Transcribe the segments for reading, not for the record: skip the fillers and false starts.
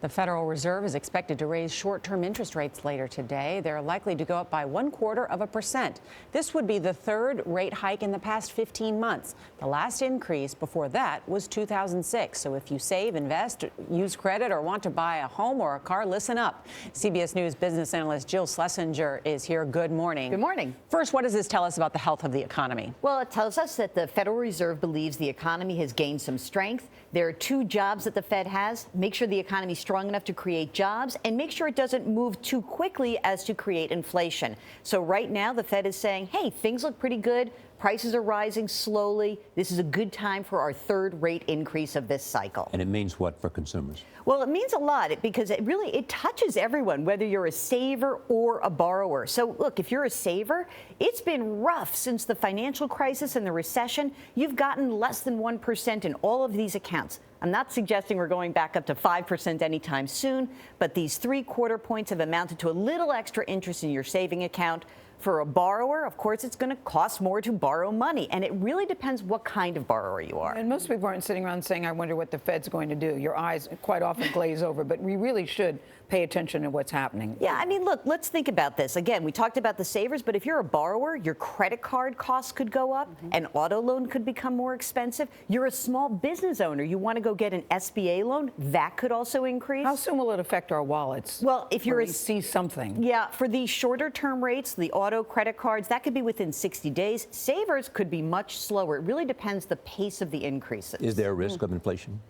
The Federal Reserve is expected to raise short-term interest rates later today. They're likely to go up by 1/4%. This would be the third rate hike in the past 15 months. The last increase before that was 2006. So if you save, invest, use credit, or want to buy a home or a car, listen up. CBS News business analyst Jill Schlesinger is here. Good morning. Good morning. First, what does this tell us about the health of the economy? Well, it tells us that the Federal Reserve believes the economy has gained some strength. There are two jobs that the Fed has. Make sure the economy is strong enough to create jobs, and make sure it doesn't move too quickly as to create inflation. So right now, the Fed is saying, hey, things look pretty good. Prices are rising slowly. This is a good time for our third rate increase of this cycle. And it means what for consumers? Well, it means a lot because it touches everyone, whether you're a saver or a borrower. So look, if you're a saver, it's been rough since the financial crisis and the recession. You've gotten less than 1% in all of these accounts. I'm not suggesting we're going back up to 5% anytime soon, but these 3/4 points have amounted to a little extra interest in your saving account. For a borrower, of course, it's going to cost more to borrow money, and it really depends what kind of borrower you are. And most people aren't sitting around saying, I wonder what the Fed's going to do. Your eyes quite often glaze over, but we really should pay attention to what's happening. Yeah, I mean, look, let's think about this. Again, we talked about the savers, but if you're a borrower, your credit card costs could go up, an auto loan could become more expensive. You're a small business owner. You want to go get an SBA loan, that could also increase. How soon will it affect our wallets? Well, if you're see something. Yeah, for the shorter term rates, the auto credit cards, that could be within 60 days. Savers could be much slower. It really depends the pace of the increases. Is there a risk of inflation?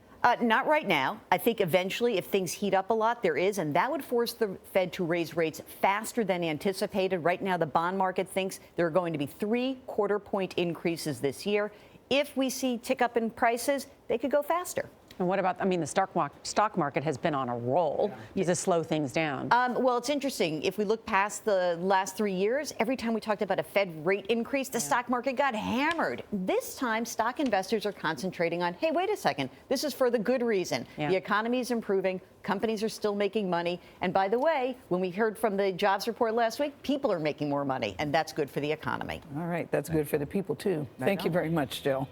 Not right now. I think eventually, if things heat up a lot, there is, and that would force the Fed to raise rates faster than anticipated. Right now, the bond market thinks there are going to be 3/4 point increases this year. If we see tick up in prices, they could go faster. And what about, I mean, the stock market has been on a roll. Does this slow things down? Well, it's interesting. If we look past the last 3 years, every time we talked about a Fed rate increase, the stock market got hammered. This time, stock investors are concentrating on, hey, wait a second, this is for the good reason. The economy is improving. Companies are still making money. And by the way, when we heard from the jobs report last week, people are making more money, and that's good for the economy. All right, that's good for the people, too. Thank you very much, Jill.